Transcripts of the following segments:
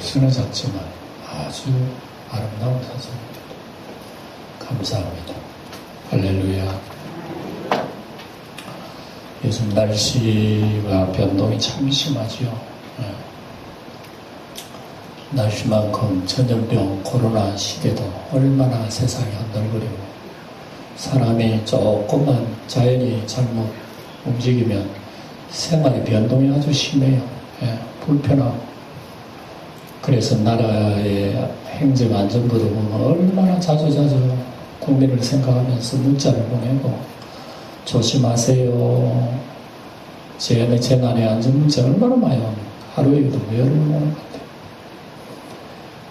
쓰러졌지만 아주 아름다운 사진입니다. 감사합니다. 할렐루야. 요즘 날씨가 변동이 참 심하지요. 날씨만큼 전염병 코로나 시대도 얼마나 세상이 흔들거리고 사람이 조금만 자연이 잘못 움직이면 생활의 변동이 아주 심해요. 불편하고. 그래서 나라의 행정안전부도 보면 얼마나 자주 국민을 생각하면서 문자를 보내고 조심하세요. 재난의 안전 문자 얼마나 많이 옵니까? 하루에도 열을 오는 것 같아요.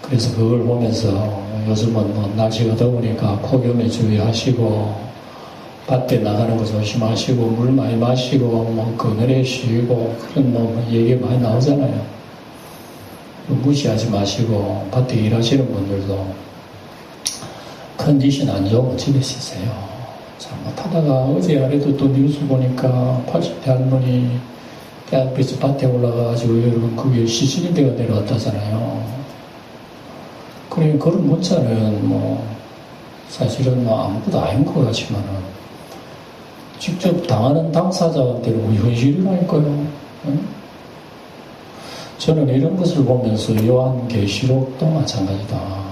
그래서 그걸 보면서 요즘은 뭐 날씨가 더우니까 폭염에 주의하시고 밭에 나가는 거 조심하시고 물 많이 마시고 뭐 그늘에 쉬고 그런 뭐 얘기 많이 나오잖아요. 무시하지 마시고 밭에 일하시는 분들도 컨디션 안 좋으면 집에 쉬세요. 잘못하다가 어제 아래도 또 뉴스 보니까 80대 할머니 대학에서 밭에 올라가가지고 여러분 그게 시신인대가 내려왔다잖아요. 그러니까 그런 문자는 뭐 사실은 뭐 아무것도 아닌 것 같지만은 직접 당하는 당사자한테는 뭐 현실이라니까요. 응? 저는 이런 것을 보면서 요한계시록도 마찬가지다.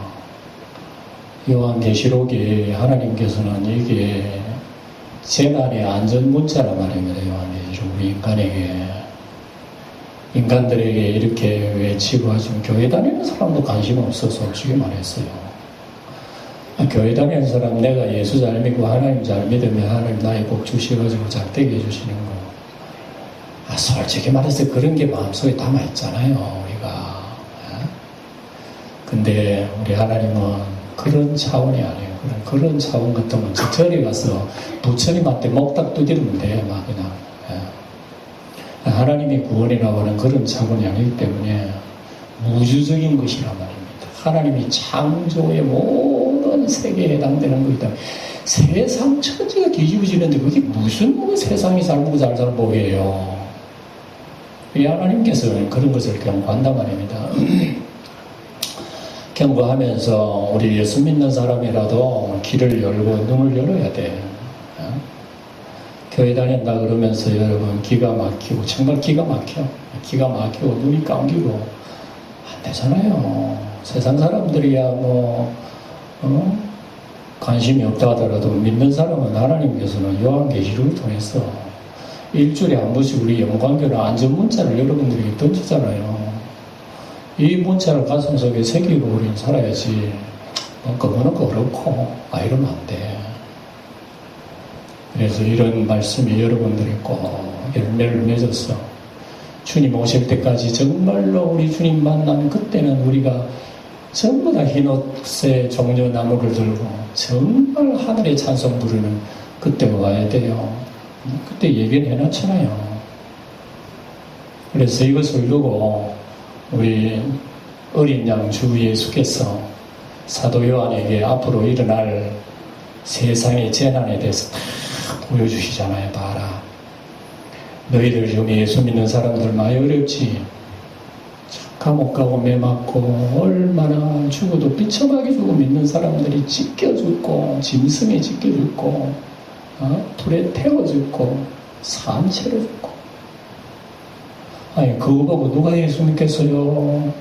요한계시록에 하나님께서는 이게 재난의 안전 문자란 말입니다. 요한계시록 우리 인간에게. 인간들에게 이렇게 외치고 하지만 교회 다니는 사람도 관심 없어서 솔직히 말했어요. 교회 다니는 사람 내가 예수 잘 믿고 하나님 잘 믿으면 하나님 나의 복 주셔가지고 잘 되게 해주시는 거. 솔직히 말해서 그런 게 마음속에 담아있잖아요, 우리가. 근데 우리 하나님은 그런 차원이 아니에요. 그런 차원 같으면 저 절에 가서 부처님한테 목딱 두드리면 돼, 막 그냥. 하나님의 구원이라고 하는 그런 차원이 아니기 때문에 우주적인 것이란 말입니다. 하나님이 창조의 모든 세계에 해당되는 것이다. 세상 천지가 뒤집어지는데 그게 무슨 세상이 살고 잘 살고예요. 이 하나님께서는 그런 것을 경고한단 말입니다. 경고하면서 우리 예수 믿는 사람이라도 길을 열고 눈을 열어야 돼. 교회 다닌다 그러면서 여러분 기가 막히고 정말 기가 막히고 눈이 감기고 안 되잖아요. 세상 사람들이야 관심이 없다 하더라도 믿는 사람은 하나님께서는 요한계시록을 통해서 일주일에 한 번씩 우리 영광교는 안전 문자를 여러분들에게 던지잖아요. 이 문자를 가슴속에 새기고 우리는 살아야지. 그거는 그렇고 이러면 안 돼. 그래서 이런 말씀이 여러분들이 꼭 열매를 맺어서 주님 오실 때까지 정말로 우리 주님 만나면 그때는 우리가 전부 다 흰옷에 종려나무를 들고 정말 하늘의 찬송 부르는 그때가 와야 돼요. 그때 예견해놨잖아요. 그래서 이것을 두고 우리 어린 양 주 예수께서 사도 요한에게 앞으로 일어날 세상의 재난에 대해서 다 보여주시잖아요. 봐라. 너희들 중에 예수 믿는 사람들 많이 어렵지. 감옥 가고 매 맞고 얼마나 죽어도 비참하게 죽고 믿는 사람들이 찢겨 죽고 짐승에 찢겨 죽고 불에 태워 죽고 산채로 죽고. 아니 그거 보고 누가 예수 믿겠어요?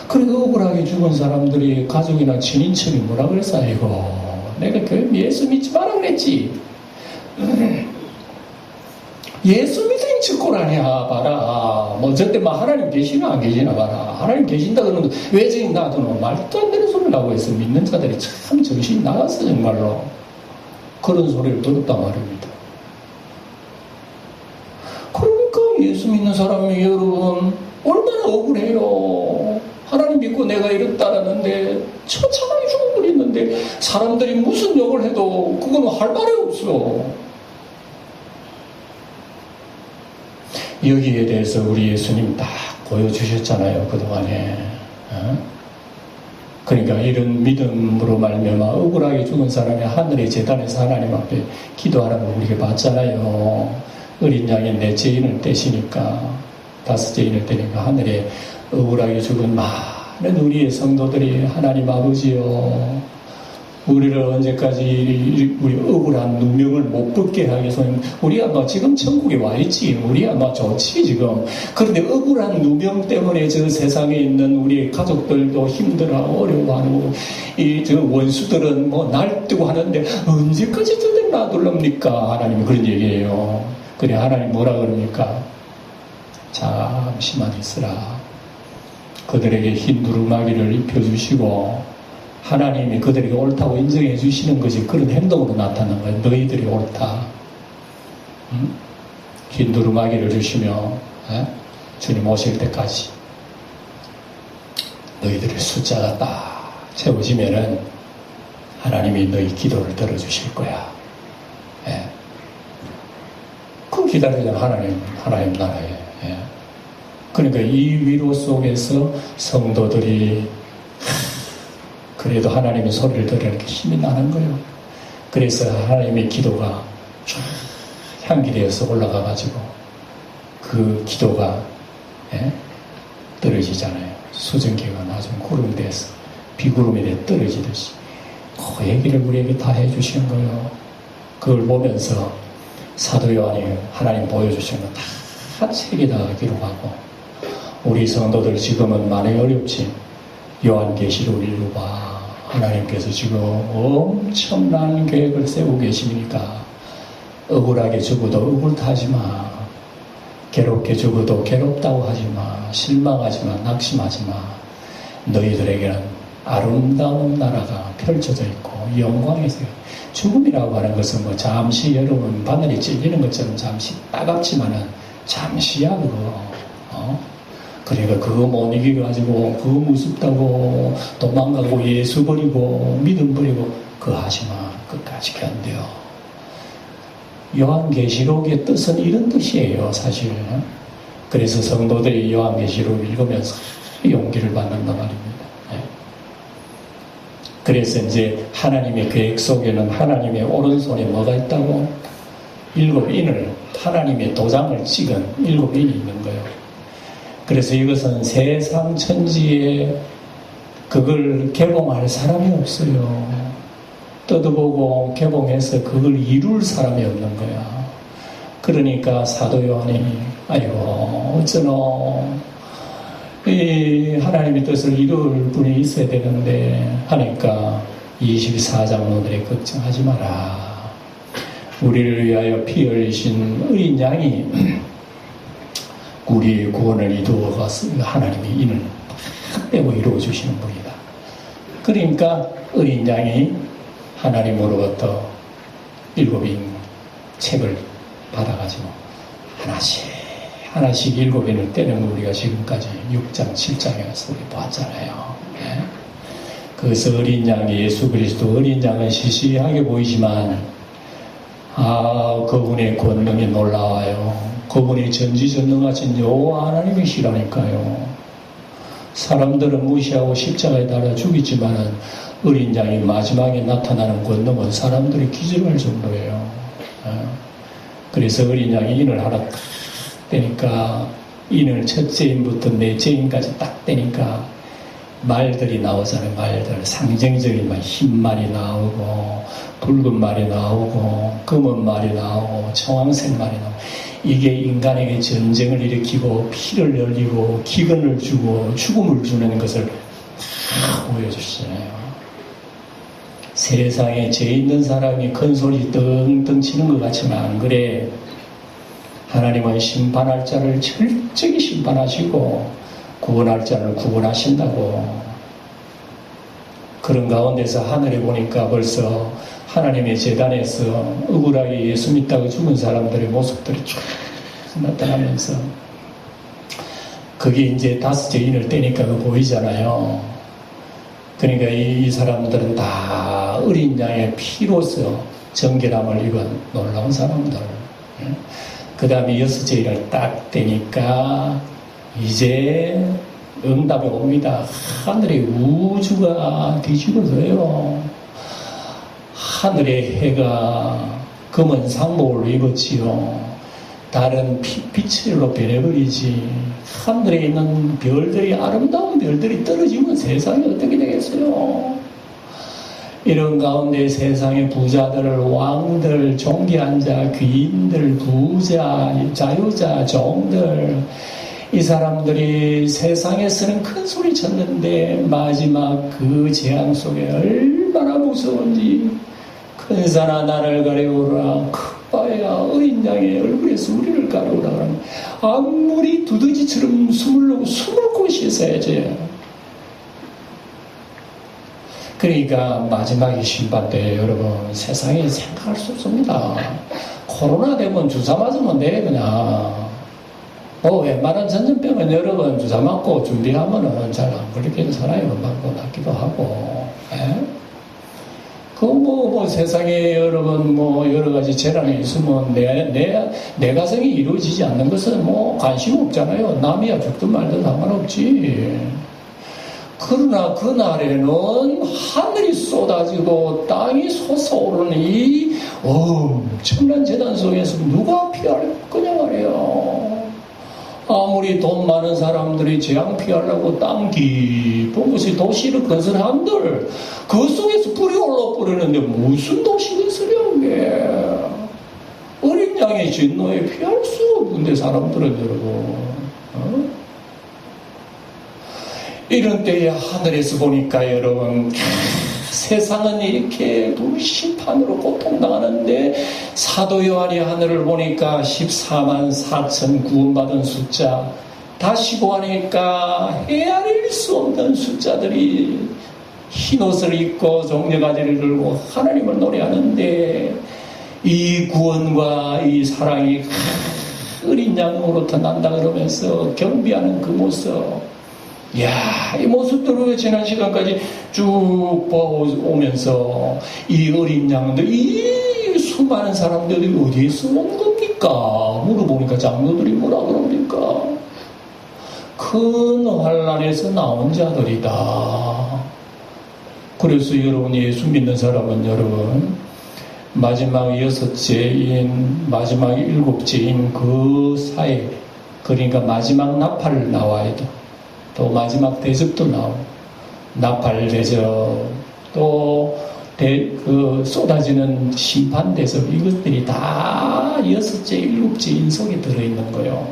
그래도 억울하게 죽은 사람들이 가족이나 친인척이 뭐라 그랬어? 이거 내가 예수 믿지 마라 그랬지. 예수 믿으니 직고라냐 봐라. 뭐 저때 막 하나님 계시나 안 계시나 봐라. 하나님 계신다 그러면 외적인 놔두는 말도 안 되는 소리를 하고 있어. 믿는 자들이 참 정신이 나갔어 정말로. 그런 소리를 들었단 말입니다. 그러니까 예수 믿는 사람이 여러분 얼마나 억울해요. 하나님 믿고 내가 이랬다라는데 처참하게 죽어버렸는데 사람들이 무슨 욕을 해도 그건 할 말이 없어. 여기에 대해서 우리 예수님 딱 보여주셨잖아요. 그동안에. 그러니까 이런 믿음으로 말미암아 억울하게 죽은 사람이 하늘의 제단에서 하나님 앞에 기도하는 거 우리가 봤잖아요. 어린 양의 넷째 인을 떼시니까 5째 인을 떼니까 하늘에 억울하게 죽은 많은 우리의 성도들이 하나님 아버지요, 우리를 언제까지 우리 억울한 누명을 못 벗게 하기 위해서 우리가 뭐 지금 천국에 와 있지, 우리가 뭐 좋지 지금. 그런데 억울한 누명 때문에 저 세상에 있는 우리 가족들도 힘들어하고 어려워하고 이 저 원수들은 뭐 날뛰고 하는데 언제까지 저들 놔둘랍니까? 하나님이 그런 얘기예요. 그래, 하나님 뭐라 그럽니까? 잠시만 있으라. 그들에게 흰 두루마기를 입혀주시고 하나님이 그들에게 옳다고 인정해 주시는 것이 그런 행동으로 나타나는 거예요. 너희들이 옳다. 응? 흰 두루마기를 주시며 주님 오실 때까지 너희들의 숫자가 딱 채워지면은 하나님이 너희 기도를 들어주실 거야. 예. 그 기다리는 하나님 나라에. 예. 그러니까 이 위로 속에서 성도들이 그래도 하나님의 소리를 들으니까 힘이 나는 거예요. 그래서 하나님의 기도가 쫙 향기되어서 올라가가지고 그 기도가 떨어지잖아요. 수증기가 나중 구름이 돼서 비구름이 돼 떨어지듯이 그 얘기를 우리에게 다 해주시는 거예요. 그걸 보면서 사도 요한이 하나님 보여주시는 거 다 책에다가 기록하고, 우리 성도들 지금은 많이 어렵지. 요한계시록 읽어봐. 하나님께서 지금 엄청난 계획을 세우고 계시니까 억울하게 죽어도 억울하지 마. 괴롭게 죽어도 괴롭다고 하지 마. 실망하지 마. 낙심하지 마. 너희들에게는 아름다운 나라가 펼쳐져 있고 영광이 있어요. 죽음이라고 하는 것은 뭐 잠시 여러분 바늘이 찔리는 것처럼 잠시 따갑지만은 잠시야 그거. 그러니까 그거 못 이겨가지고 그거 무섭다고 도망가고 예수 버리고 믿음 버리고 그거 하지마. 끝까지 견뎌. 요한계시록의 뜻은 이런 뜻이에요 사실. 그래서 성도들이 요한계시록을 읽으면서 용기를 받는단 말입니다. 그래서 이제 하나님의 계획 속에는 하나님의 오른손에 뭐가 있다고? 7인을 하나님의 도장을 찍은 7인이 있는 거예요. 그래서 이것은 세상 천지에 그걸 개봉할 사람이 없어요. 뜯어보고 개봉해서 그걸 이룰 사람이 없는 거야. 그러니까 사도 요한이 아이고 어쩌노 이 하나님의 뜻을 이룰 분이 있어야 되는데 하니까 24장 오늘에 걱정하지 마라. 우리를 위하여 피 흘리신 어린 양이 우리의 구원을 이루어가 하나님이 이는 빼고 이루어주시는 분이다. 그러니까 어린 양이 하나님으로부터 7인 책을 받아가지고 하나씩 7인을 떼는 거 우리가 지금까지 6장, 7장에 가서 우리 봤잖아요. 네? 그래서 어린 양, 예수 그리스도 어린 양은 시시하게 보이지만 그분의 권능이 놀라워요. 그분이 전지전능하신 여호와 하나님이시라니까요. 사람들은 무시하고 십자가에 달아 죽이지만은 어린 양이 마지막에 나타나는 권능은 사람들이 기절할 정도예요. 그래서 어린 양이 인을 하나 딱 떼니까 인을 첫째 인부터 넷째 인까지 딱 떼니까 말들이 나오잖아요. 말들 상징적인 흰 말이 나오고 붉은 말이 나오고 검은 말이 나오고 청황색 말이 나오고 이게 인간에게 전쟁을 일으키고 피를 흘리고 기근을 주고 죽음을 주는 것을 다 보여주시잖아요. 세상에 죄 있는 사람이 큰 소리 떵떵 치는 것 같지만 안 그래. 하나님은 심판할 자를 철저히 심판하시고 구원할 자를 구원하신다고. 그런 가운데서 하늘에 보니까 벌써 하나님의 제단에서 억울하게 예수 믿다고 죽은 사람들의 모습들이 쫙 나타나면서 그게 이제 5째 인을 떼니까 그거 보이잖아요. 그러니까 이 사람들은 다 어린 양의 피로서 정결함을 입은 놀라운 사람들. 그 다음에 6째 인을 딱 떼니까 이제 응답이 옵니다. 하늘의 우주가 뒤집어져요. 하늘의 해가 검은 상복을 입었지요. 달은 빛으로 변해버리지. 하늘에 있는 별들이, 아름다운 별들이 떨어지면 세상이 어떻게 되겠어요? 이런 가운데 세상의 부자들, 왕들, 존귀한 자, 귀인들, 부자, 자유자, 종들, 이 사람들이 세상에서는 큰 소리 쳤는데 마지막 그 재앙 속에 얼마나 무서운지. 큰 산아 나를 가려오라, 큰바야 어린 양의 얼굴에서 우리를 가려오라. 아무리 두더지처럼 숨을 곳이 있어야지. 그러니까 마지막에 심판 때 여러분 세상에 생각할 수 없습니다. 코로나 되면 주사 맞으면 돼 그냥. 웬만한 전염병은 여러분 주사 맞고 준비하면은 잘 안 걸리게 살아요. 맞고 낫기도 하고. 세상에 여러분 여러 가지 재난이 있으면 내 가정이 이루어지지 않는 것은 관심 없잖아요. 남이야 죽든 말든 상관없지. 그러나 그날에는 하늘이 쏟아지고 땅이 솟아오르는 이 엄청난 재난 속에서 누가 피할 거냐 말이에요. 아무리 돈 많은 사람들이 재앙 피하려고 땅 깊은 곳에 도시를 건설한들 그 속에서 불이 올라버리는데 무슨 도시를 쓰려게. 어린 양의 진노에 피할 수 없는데 사람들은 여러분 이런 때에 하늘에서 보니까 여러분 세상은 이렇게 불심판으로 고통당하는데 사도 요한이 하늘을 보니까 14만 4천 구원받은 숫자 다시 보니까 헤아릴 수 없는 숫자들이 흰옷을 입고 종려가지를 들고 하나님을 노래하는데 이 구원과 이 사랑이 어린 양으로부터 난다 그러면서 경비하는 그 모습, 이 모습들을 지난 시간까지 쭉 보면서 이 어린 양들, 이 수많은 사람들이 어디에서 온 겁니까? 물어보니까 장로들이 뭐라 그럽니까? 큰 환란에서 나온 자들이다. 그래서 여러분 예수 믿는 사람은 여러분 마지막 6째인 마지막 7째인 그 사이, 그러니까 마지막 나팔 나와야 돼. 또 마지막 대접도 나오고 나팔 대접 또 쏟아지는 심판 대접, 이것들이 다 6째 7째 인속에 들어있는 거예요.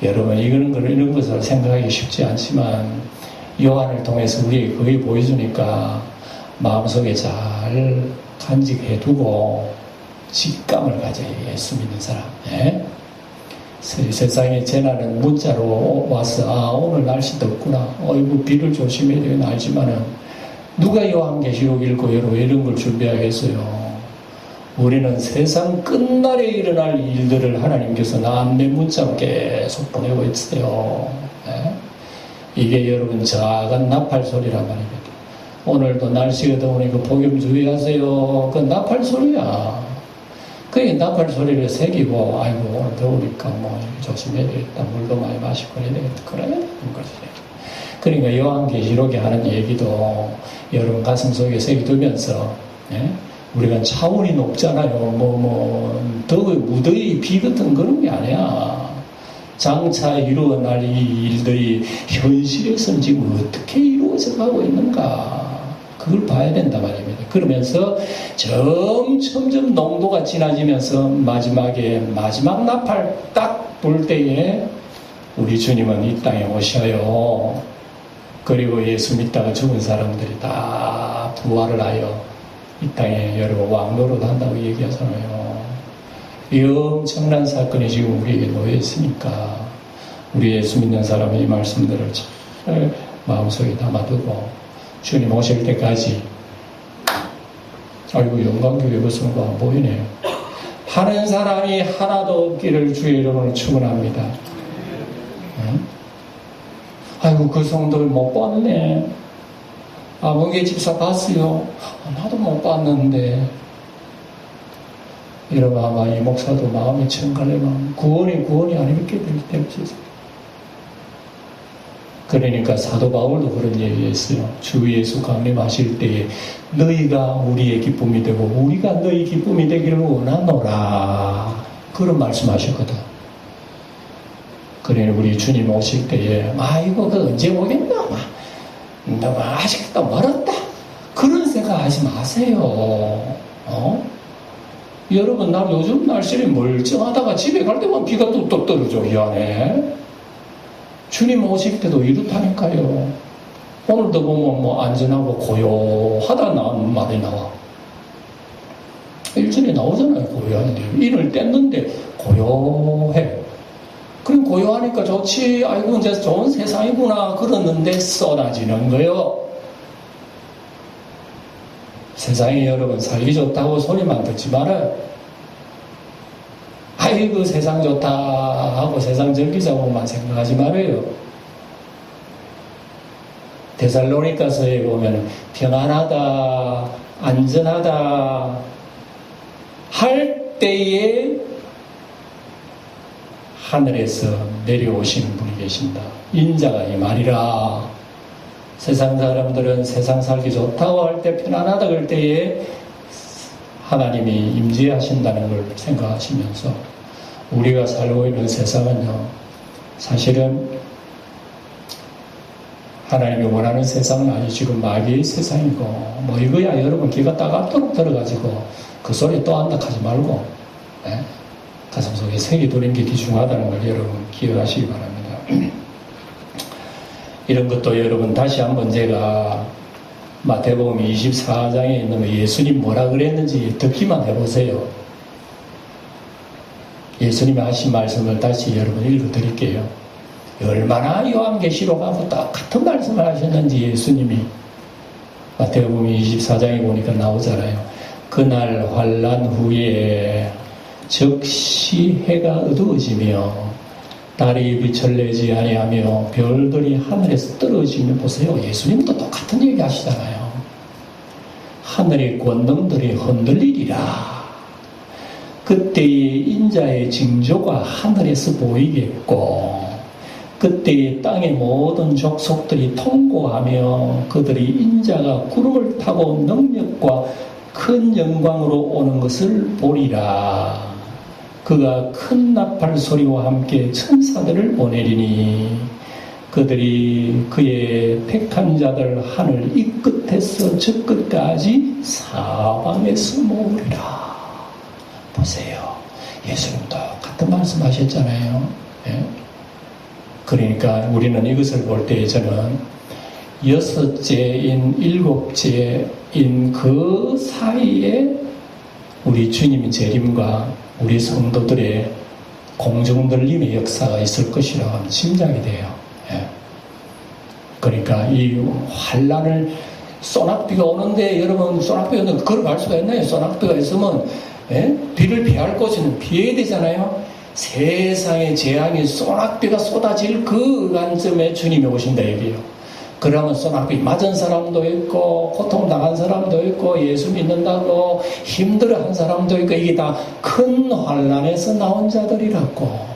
여러분 이런 것을 생각하기 쉽지 않지만 요한을 통해서 우리에게 그게 보여주니까 마음속에 잘 간직해두고 직감을 가져야 예수 믿는 사람. 세상에 재난은 문자로 와서 오늘 날씨 덥구나, 어이구 비를 조심해야 되는 알지만은 누가 요한계시록 읽고 여러분 이런 걸 준비하겠어요. 우리는 세상 끝날에 일어날 일들을 하나님께서 남의 문자로 계속 보내고 있어요. 이게 여러분 작은 나팔 소리란 말입니다. 오늘도 날씨가 더우니까 폭염 주의하세요. 그 나팔 소리야. 그게 나팔 소리를 새기고, 아이고, 오늘 더우니까 조심해야 되겠다. 물도 많이 마시고 해야 되겠다. 그래야 되는 거지. 그러니까 요한계시록에 하는 얘기도 여러분 가슴 속에 새겨두면서, 우리가 차원이 높잖아요. 무더위, 비 같은 그런 게 아니야. 장차 이루어날 이 일들이 현실에서는 지금 어떻게 이루어져 가고 있는가. 그걸 봐야 된단 말입니다. 그러면서 점점 농도가 진해지면서 마지막에 마지막 나팔 딱 불 때에 우리 주님은 이 땅에 오셔요. 그리고 예수 믿다가 죽은 사람들이 다 부활을 하여 이 땅에 여러분 왕노릇 한다고 얘기하잖아요. 이 엄청난 사건이 지금 우리에게 놓여 있으니까 우리 예수 믿는 사람의 이 말씀들을 잘 마음속에 담아두고 주님 오실 때까지, 아이고 영광교회 벗은 거 안 보이네요. 하는 사람이 하나도 없기를 주의 이름으로 축원합니다. 아이고 그 성도를 못 봤네. 멍게 집사 봤어요. 나도 못 봤는데. 이러면 아마 이 목사도 마음이 청갈래만 구원이 아니겠게 되기 때문에. 그러니까 사도 바울도 그런 얘기했어요. 주 예수 강림하실 때에 너희가 우리의 기쁨이 되고 우리가 너희 기쁨이 되기를 원하노라. 그런 말씀하셨거든. 그러니 우리 주님 오실 때에 이거 언제 오겠나, 너무 아직도 멀었다, 그런 생각하지 마세요. 여러분, 요즘 날씨는 멀쩡하다가 집에 갈 때만 비가 뚝뚝 떨어져, 이 안에. 주님 오실 때도 이렇다니까요. 오늘도 보면 안전하고 고요하다는 말이 나와. 일전에 나오잖아요, 고요한데. 인을 뗐는데 고요해. 그럼 고요하니까 좋지, 아이고, 이제 좋은 세상이구나, 그러는데 쏟아지는 거요. 세상에 여러분, 살기 좋다고 소리만 듣지 말아요. 아이고, 세상 좋다 하고 세상 즐기자고만 생각하지 말아요. 데살로니가서에 보면 평안하다, 안전하다 할 때에 하늘에서 내려오시는 분이 계신다. 인자가 이 말이라. 세상 사람들은 세상 살기 좋다고 할 때, 편안하다 그럴 때에 하나님이 임재하신다는 걸 생각하시면서 우리가 살고 있는 세상은요, 사실은 하나님이 원하는 세상은 아니, 지금 마귀의 세상이고, 이거야 여러분 귀가 따갑도록 들어가지고 그 소리 또 한다 하지 말고, 가슴속에 색이 도는 게 귀중하다는 걸 여러분 기억하시기 바랍니다. 이런 것도 여러분 다시 한번 제가 마태복음 24장에 있는 예수님 뭐라 그랬는지 듣기만 해보세요. 예수님이 하신 말씀을 다시 여러분 읽어드릴게요. 얼마나 요한계시록하고 똑같은 말씀을 하셨는지 예수님이 마태복음 24장에 보니까 나오잖아요. 그날 환난 후에 즉시 해가 어두워지며 달이 빛을 내지 아니하며 별들이 하늘에서 떨어지며, 보세요. 예수님도 똑같은 얘기 하시잖아요. 하늘의 권능들이 흔들리리라. 그때에 인자의 징조가 하늘에서 보이겠고, 그때에 땅의 모든 족속들이 통고하며 그들이 인자가 구름을 타고 능력과 큰 영광으로 오는 것을 보리라. 그가 큰 나팔 소리와 함께 천사들을 보내리니 그들이 그의 택한 자들 하늘 이 끝에서 저 끝까지 사방에서 모으리라. 보세요. 예수님도 같은 말씀하셨잖아요. 예? 그러니까 우리는 이것을 볼 때 저는 여섯째인 일곱째인 그 사이에 우리 주님의 재림과 우리 성도들의 공중들림의 역사가 있을 것이라고 짐작이 돼요. 예. 그러니까 이 환란을, 소낙비가 오는데, 여러분 소낙비가 오는데 걸어갈 수가 있나요? 소낙비가 있으면 비를 피할 곳은 피해야 되잖아요. 세상의 재앙이 소낙비가 쏟아질 그 관점에 주님이 오신다 얘기예요. 그러면 소낙비 맞은 사람도 있고 고통당한 사람도 있고 예수 믿는다고 힘들어한 사람도 있고, 이게 다 큰 환난에서 나온 자들이라고.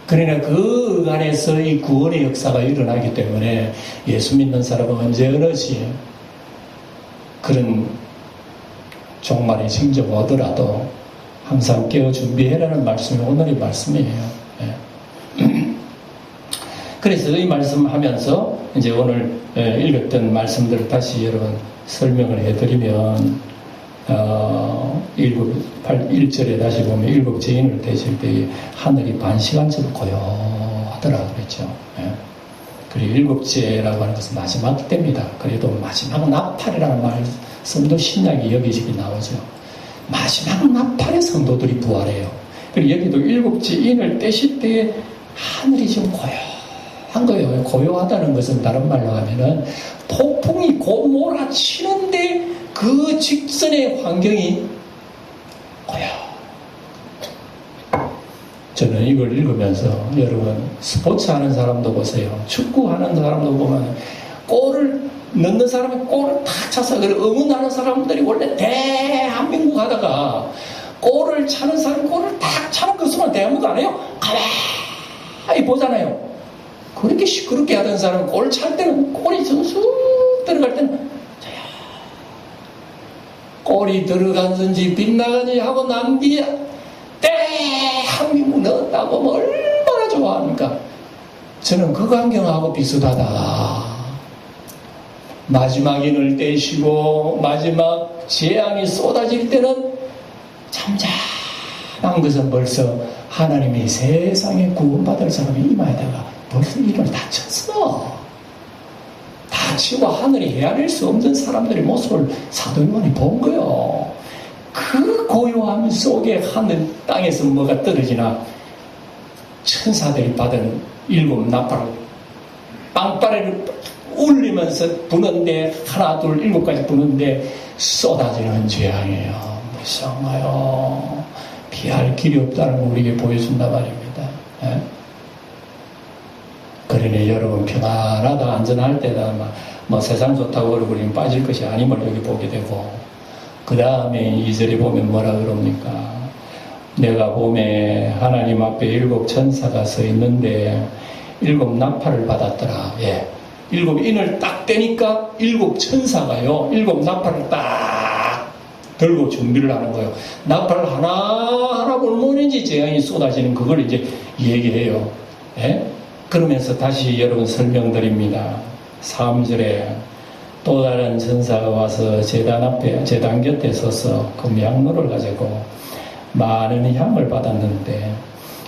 그러나 그 안에서 이 구원의 역사가 일어나기 때문에 예수 믿는 사람은 언제 어느지 그런 종말의 징조가 오더라도 항상 깨어 준비해라는 말씀이 오늘의 말씀이에요. 예. 그래서 이 말씀하면서 이제 오늘 읽었던 말씀들을 다시 여러분 설명을 해드리면, 1절에 다시 보면 일곱 죄인을 대실 때 하늘이 반시간처럼 고요하더라 그랬죠. 예. 그리고 일곱째라고 하는 것은 마지막 때입니다. 그래도 마지막 나팔이라는 말씀도 신약이 여기저기 나오죠. 마지막 나팔의 성도들이 부활해요. 그리고 여기도 일곱째 인을 떼실 때에 하늘이 좀 고요한 거예요. 고요하다는 것은 다른 말로 하면은 폭풍이 곧 몰아치는데 그 직전의 환경이 고요. 저는 이걸 읽으면서 여러분 스포츠 하는 사람도 보세요. 축구 하는 사람도 보면 골을 넣는 사람이 골을 탁 차서 응원하는 사람들이 원래 대한민국 하다가 골을 차는 사람이 골을 탁 차는 그 순간 대한민국 안 해요? 가만히 보잖아요. 그렇게 시끄럽게 하던 사람은 골 찰 때는 골이 쑥 들어갈 때는 골이 들어갔는지 빗나가는지 하고 난 뒤에 대한민국 너 떴다고 뭐 얼마나 좋아합니까? 저는 그 광경하고 비슷하다. 마지막 인을 떼시고 마지막 재앙이 쏟아질 때는 잠잠한 것은 벌써 하나님이 세상에 구원받을 사람이 임하다가 벌써 이를 다쳤어. 다치고 하늘이 헤아릴 수 없는 사람들의 모습을 사도 요한이 본 거요. 그 고요함 속에 하늘 땅에서 뭐가 떨어지나 천사들이 받은 7 나팔 빵빠레를 울리면서 부는데 하나 둘 7가지 부는데 쏟아지는 재앙이에요. 무서워요. 피할 길이 없다는 걸 우리에게 보여준단 말입니다. 예? 그러니 여러분 평안하다 안전할 때다 뭐 세상 좋다고 얼굴이 빠질 것이 아님을 여기 보게 되고 그 다음에 2절에 보면 뭐라 그럽니까? 내가 봄에 하나님 앞에 7 천사가 서 있는데 7 나팔을 받았더라. 예. 7 인을 딱 떼니까 7 천사가요 7 나팔을 딱 들고 준비를 하는 거예요. 나팔 하나하나 얼마든지 재앙이 쏟아지는 그걸 이제 얘기해요. 예? 그러면서 다시 여러분 설명드립니다. 3절에 또 다른 천사가 와서 제단 곁에 서서 금향로를 가지고 많은 향을 받았는데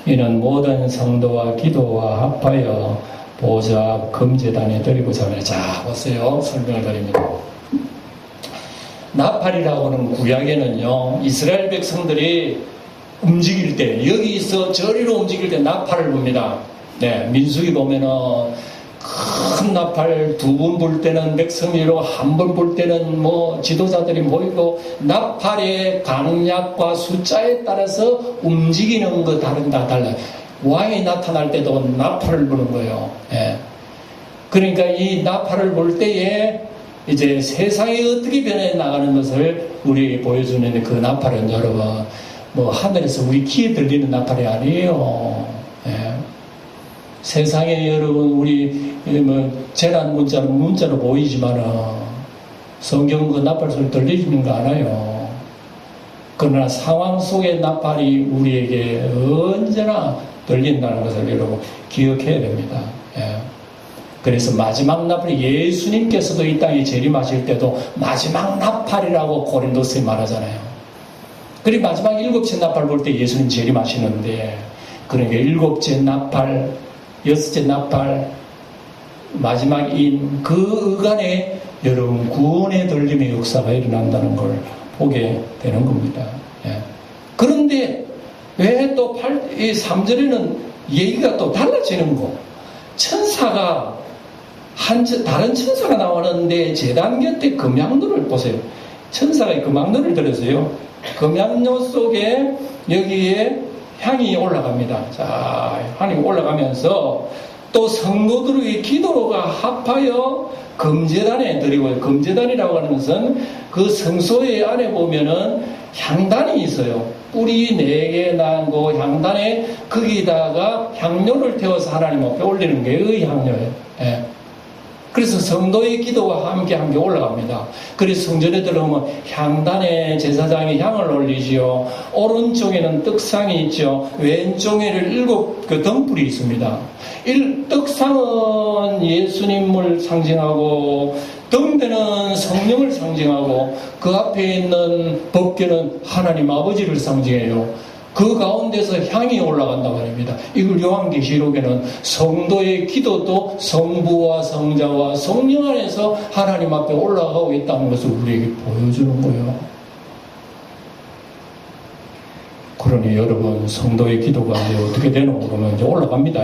이는 모든 성도와 기도와 합하여 보좌 앞 금제단에 드리고자 하며 자 보세요. 설명을 드립니다. 나팔이라고는 구약에는요 이스라엘 백성들이 움직일 때 여기서 저리로 움직일 때 나팔을 붑니다. 네, 민수기 보면은 큰 나팔 2번 불 때는 백성이로 1번 불 때는 뭐 지도자들이 모이고 나팔의 강약과 숫자에 따라서 움직이는 거 다 달라요. 왕이 나타날 때도 나팔을 부는 거예요. 예. 그러니까 이 나팔을 불 때에 이제 세상이 어떻게 변해 나가는 것을 우리 보여주는 그 나팔은 여러분 뭐 하늘에서 우리 귀에 들리는 나팔이 아니에요. 예. 세상에 여러분 우리 뭐 재난 문자로 보이지만은 성경 그 나팔 소리 들리는 거 알아요. 그러나 상황 속의 나팔이 우리에게 언제나 들린다는 것을 여러분 기억해야 됩니다. 예. 그래서 마지막 나팔이 예수님께서도 이 땅에 재림하실 때도 마지막 나팔이라고 고린도서에 말하잖아요. 그리고 마지막 7째 나팔 볼 때 예수님 재림하시는데 그러니까 7째 나팔 6째 나팔 마지막인 그 의간에 여러분 구원의 들림의 역사가 일어난다는 걸 보게 되는 겁니다. 예. 그런데 왜 또 3절에는 얘기가 또 달라지는 거? 천사가 다른 천사가 나오는데 제단 곁에 금향로를 보세요. 천사가 금향로를 들었어요. 금향로 속에 여기에 향이 올라갑니다. 자, 향이 올라가면서 또 성도들의 기도가 합하여 금제단에 드리고 금제단이라고 하는 것은 그 성소의 안에 보면은 향단이 있어요. 뿔이 4개 나고 향단에 거기다가 향료를 태워서 하나님 앞에 올리는 게 그 향료예요. 예. 그래서 성도의 기도와 함께 올라갑니다. 그래서 성전에 들어오면 향단에 제사장이 향을 올리지요. 오른쪽에는 떡상이 있죠. 왼쪽에는 7 등불이 있습니다. 떡상은 예수님을 상징하고 등대는 성령을 상징하고 그 앞에 있는 법궤는 하나님 아버지를 상징해요. 그 가운데서 향이 올라간다고 합니다. 이걸 요한계시록에는 성도의 기도도 성부와 성자와 성령 안에서 하나님 앞에 올라가고 있다는 것을 우리에게 보여주는 거예요. 그러니 여러분 성도의 기도가 이제 어떻게 되노? 그러면 이제 올라갑니다.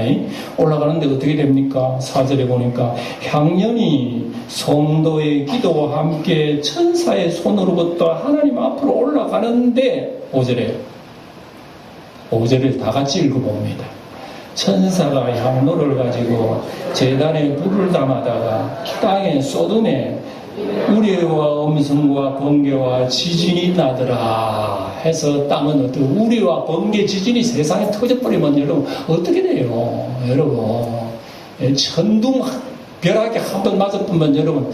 올라가는데 어떻게 됩니까? 4절에 보니까 향연이 성도의 기도와 함께 천사의 손으로부터 하나님 앞으로 올라가는데 5절을 다 같이 읽어봅니다. 천사가 향로를 가지고 제단에 불을 담아다가 땅에 쏟음에 우리와 음성과 번개와 지진이 나더라 해서 땅은 어떻게 우리와 번개 지진이 세상에 터져버리면 여러분 어떻게 돼요? 여러분 천둥 벼락이 한 번 맞아보면 여러분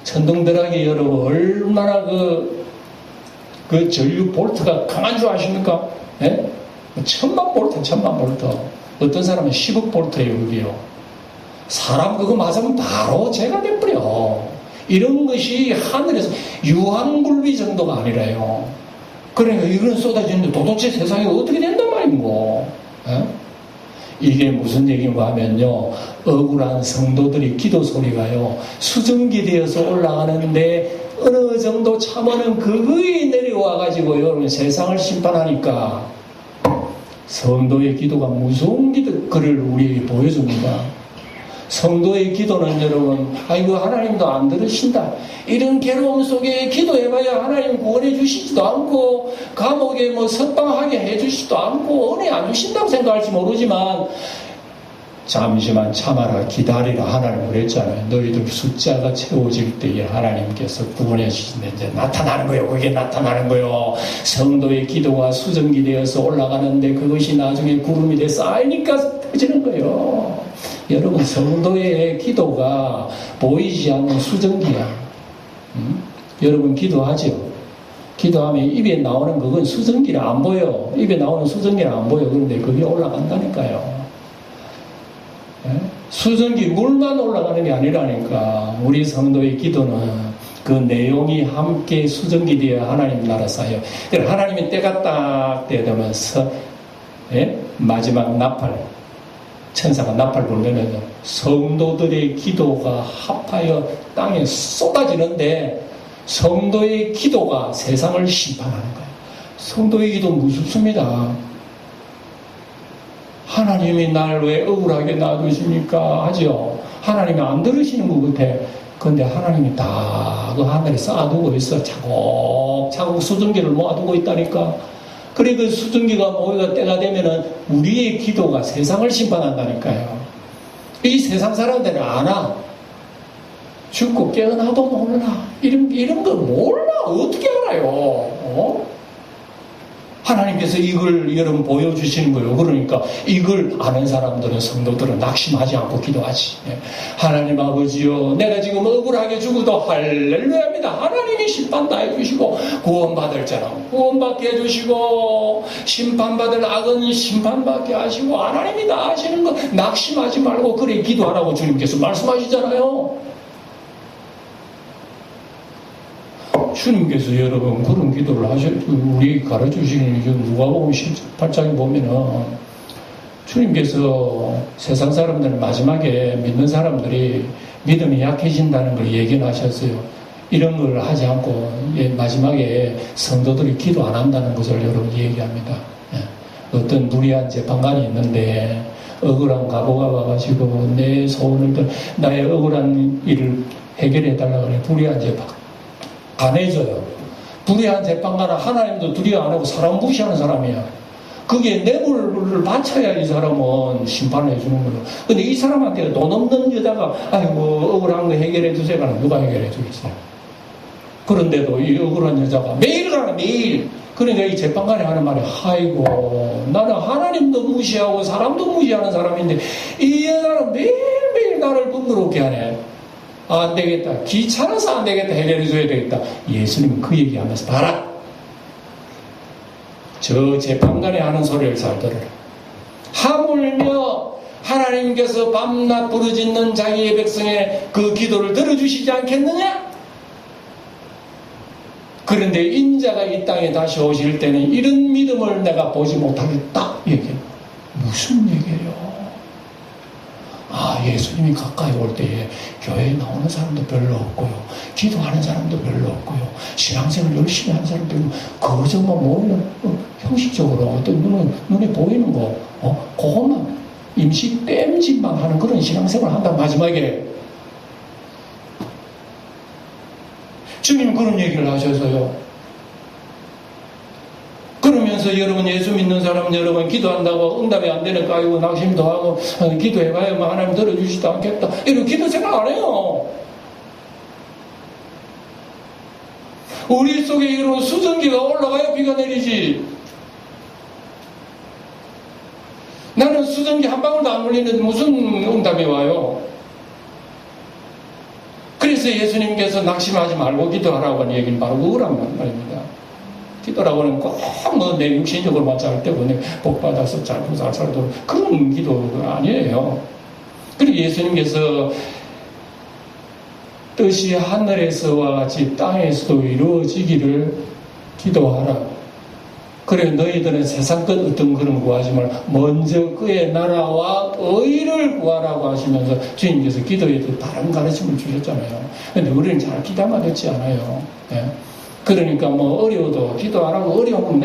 천둥 벼락이 여러분 얼마나 그 전류 볼트가 강한 줄 아십니까? 예? 천만 볼트. 어떤 사람은 10억 볼트예요, 그게요. 사람 그거 맞으면 바로 죄가 돼버려. 이런 것이 하늘에서 유황굴비 정도가 아니라요. 그러니까 이런 쏟아지는데 도대체 세상이 어떻게 된단 말인고. 이게 무슨 얘기인가 하면요, 억울한 성도들이 기도 소리가요, 수증기 되어서 올라가는데 어느 정도 참으면 그거에 내려와가지고 여러분 세상을 심판하니까 성도의 기도가 무서운 글을 우리에게 보여줍니다. 성도의 기도는 여러분, 아이고 하나님도 안 들으신다, 이런 괴로움 속에 기도해봐야 하나님 구원해 주시지도 않고 감옥에 뭐 석방하게 해주시지도 않고 은혜 안 주신다고 생각할지 모르지만, 잠시만 참아라, 기다리라 하나님 그랬잖아요. 너희들 숫자가 채워질 때에 하나님께서 구원해 주신다. 이제 나타나는 거예요. 그게 나타나는 거예요. 성도의 기도가 수증기 되어서 올라가는데 그것이 나중에 구름이 돼 쌓이니까 터지는 거예요. 여러분, 성도의 기도가 보이지 않는 수증기야. 여러분 기도하죠. 기도하면 입에 나오는 그건 수증기라 안 보여. 입에 나오는 수증기라 안 보여. 그런데 그게 올라간다니까요. 수증기 물만 올라가는 게 아니라니까. 우리 성도의 기도는 그 내용이 함께 수증기 되어 하나님 나라 쌓여. 하나님의 때가 딱 되면서 마지막 나팔, 천사가 나팔 불면은 성도들의 기도가 합하여 땅에 쏟아지는데, 성도의 기도가 세상을 심판하는 거예요. 성도의 기도 무섭습니다. 하나님이 날 왜 억울하게 놔두십니까 하죠. 하나님이 안 들으시는 것 같아. 그런데 하나님이 다 그 하늘에 쌓아두고 있어. 차곡차곡 수증기를 모아두고 있다니까. 그래, 그 수증기가 모여가 때가 되면은 우리의 기도가 세상을 심판한다니까요. 이 세상 사람들은 아나? 죽고 깨어나도 몰라. 이런 거 몰라. 어떻게 알아요? 하나님께서 이걸 여러분 보여주시는 거예요. 그러니까 이걸 아는 사람들은, 성도들은 낙심하지 않고 기도하지. 하나님 아버지요, 내가 지금 억울하게 죽어도 할렐루야입니다. 하나님이 심판 다 해주시고, 구원받을 자는 구원받게 해주시고, 심판받을 악은 심판받게 하시고, 하나님이 다 하시는 거 낙심하지 말고 그래 기도하라고 주님께서 말씀하시잖아요. 주님께서 여러분 그런 기도를 우리 가르쳐주시는 누가복음 18장에 보면은, 주님께서 세상 사람들은 마지막에 믿는 사람들이 믿음이 약해진다는 걸 얘기하셨어요. 이런 걸 하지 않고 마지막에 성도들이 기도 안 한다는 것을 여러분 얘기합니다. 어떤 무리한 재판관이 있는데 억울한 가보가 와가지고 내 소원을, 나의 억울한 일을 해결해달라고 하니 불의한 재판 안 해줘요. 불의한 재판관은 하나님도 두려워 안 하고 사람 무시하는 사람이야. 그게 뇌물을 바쳐야 이 사람은 심판을 해주는 거예요. 근데 이 사람한테 돈 없는 여자가 아이고 억울한 거 해결해 주세요. 누가 해결해 주겠어요? 그런데도 이 억울한 여자가 매일 가라, 매일. 그러니까 이 재판관이 하는 말이, 아이고 나는 하나님도 무시하고 사람도 무시하는 사람인데 이 여자는 매일매일 나를 번거롭게 하네. 안 되겠다. 귀찮아서 안 되겠다. 해결해줘야 되겠다. 예수님은 그 얘기하면서, 봐라, 저 재판관이 하는 소리를 잘 들어라. 하물며 하나님께서 밤낮 부르짖는 자기의 백성의 그 기도를 들어주시지 않겠느냐? 그런데 인자가 이 땅에 다시 오실 때는 이런 믿음을 내가 보지 못하겠다. 얘기해요. 무슨 얘기예요? 예수님이 가까이 올 때에 교회에 나오는 사람도 별로 없고요, 기도하는 사람도 별로 없고요, 신앙생활 열심히 하는 사람도 없고, 그저만 모이는 형식적으로 어떤 눈에 보이는 거, 그것만 임시 땜질만 하는 그런 신앙생활을 한다. 마지막에 주님 그런 얘기를 하셔서요. 그러면서 여러분 예수 믿는 사람 여러분 기도한다고 응답이 안 되니까 아이고 낙심도 하고 기도해봐야 하나님 들어주시지도 않겠다. 이런 기도 생각 안 해요. 우리 속에 이런 수증기가 올라가야 비가 내리지. 나는 수증기 한 방울도 안 물리는데 무슨 응답이 와요? 그래서 예수님께서 낙심하지 말고 기도하라고 하는 얘기는 바로 그거란 말입니다. 기도라고는 꼭 뭐 내 육신적으로만 잘 되고 내 복받아서 잘 살도 그런 기도가 아니에요. 그리고 예수님께서 뜻이 하늘에서와 같이 땅에서도 이루어지기를 기도하라. 그래 너희들은 세상 것 어떤 그런 구하지 말고 먼저 그의 나라와 의를 구하라고 하시면서 주님께서 기도에도 다른 가르침을 주셨잖아요. 근데 우리는 잘 기도만 듣지 않아요. 네. 그러니까 뭐 어려워도 기도 안 하고 어려우면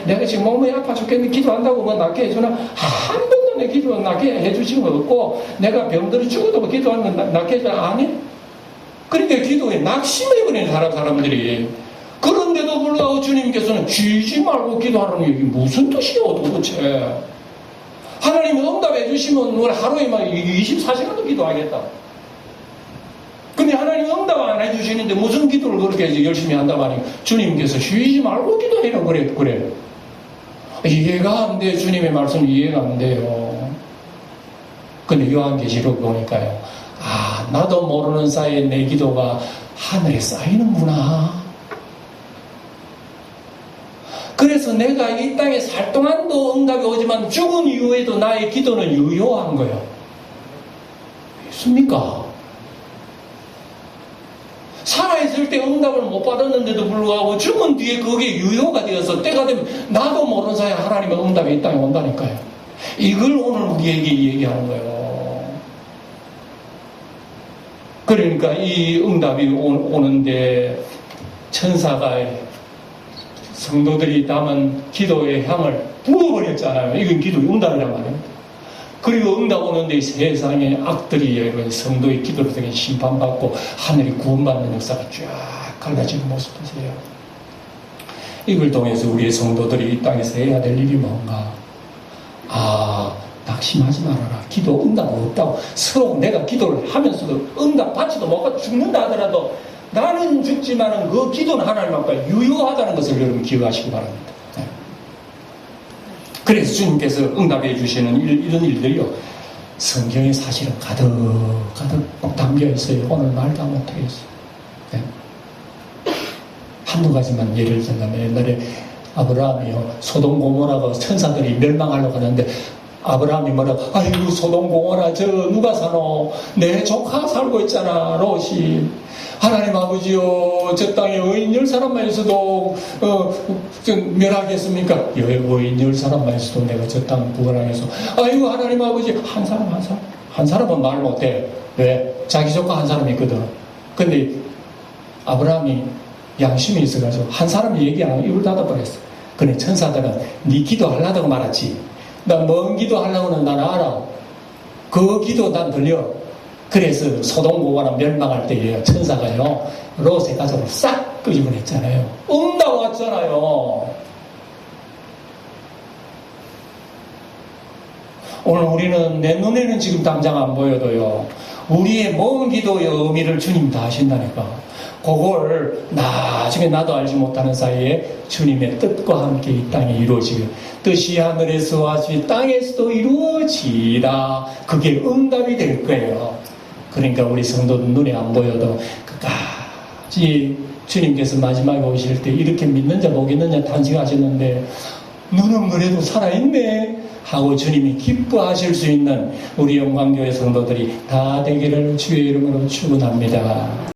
내가 지금 몸이 아파 죽겠는데 기도한다고 뭐 낫게 해주나? 한 번도 내 기도 낫게 해주신 거 없고 내가 병들어 죽어도 뭐 기도하면 낫게 해주나? 아니? 그러니까 기도에 낙심해버리는 사람들이. 그런데도 불구하고 주님께서는 쉬지 말고 기도하라는 얘기 무슨 뜻이요 도대체? 하나님이 응답해 주시면 우리 하루에 막 24시간도 기도하겠다. 근데 하나님 응답 안 해주시는데 무슨 기도를 그렇게 열심히 한다고 하니까 주님께서 쉬지 말고 기도해라 그래. 이해가 안 돼. 주님의 말씀 이해가 안 돼요. 근데 요한계시록 보니까요. 아, 나도 모르는 사이에 내 기도가 하늘에 쌓이는구나. 그래서 내가 이 땅에 살 동안도 응답이 오지만 죽은 이후에도 나의 기도는 유효한 거예요. 믿습니까? 살아있을 때 응답을 못 받았는데도 불구하고 죽은 뒤에 그게 유효가 되어서 때가 되면 나도 모르는 사이에 하나님의 응답이 이 땅에 온다니까요. 이걸 오늘 우리에게 얘기하는 거예요. 그러니까 이 응답이 오는데 천사가 성도들이 담은 기도의 향을 부어버렸잖아요. 이건 기도의 응답이란 말이에요. 그리고 응답 오는데 세상의 악들이 성도의 기도를 통해 심판받고 하늘이 구원받는 역사가 쫙 갈라지는 모습 보세요. 이걸 통해서 우리의 성도들이 이 땅에서 해야 될 일이 뭔가? 아, 낙심하지 말아라. 기도 응답 없다고. 서로 내가 기도를 하면서도 응답 받지도 못하고 죽는다 하더라도 나는 죽지만은 그 기도는 하나님 앞에 유효하다는 것을 여러분 기억하시기 바랍니다. 네. 그래서 주님께서 응답해 주시는 이런 일들이요. 성경에 사실은 가득 담겨 있어요. 오늘 말도 못하겠어요. 네. 한두 가지만 예를 들면 옛날에 아브라함이요. 소돔 고모라가 천사들이 멸망하려고 하는데 아브라함이 뭐라고 아이고 소돔 고모라 저 누가 사노? 내 조카 살고 있잖아 롯이. 하나님 아버지요 저 땅에 의인 10사람만 있어도 좀 멸하겠습니까? 의인 10사람만 있어도 내가 저 땅 구원하겠소. 아이고 하나님 아버지 한 사람은 말 못해. 왜? 자기 조카 한 사람이 있거든. 근데 아브라함이 양심이 있어가지고 한 사람이 얘기 안 하고 입을 닫아버렸어. 근데 천사들은 네 기도하려다고 말았지. 나 뭔 기도하려고는 난 알아. 그 기도 난 들려. 그래서 소돔 고모라 멸망할 때에 천사가요 롯의 가족을 싹 끄집어냈잖아요. 응답 왔잖아요. 오늘 우리는 내 눈에는 지금 당장 안 보여도요 우리의 먼 기도의 의미를 주님 다 아신다니까. 그걸 나중에 나도 알지 못하는 사이에 주님의 뜻과 함께 이 땅에 이루어지게 뜻이 하늘에서 같이 땅에서도 이루어지라. 그게 응답이 될 거예요. 그러니까 우리 성도들 눈에 안 보여도 끝까지 주님께서 마지막에 오실 때 이렇게 믿는 자 보겠느냐 단식하셨는데 눈은 그래도 살아있네 하고 주님이 기뻐하실 수 있는 우리 영광교회 성도들이 다 되기를 주의 이름으로 축원합니다.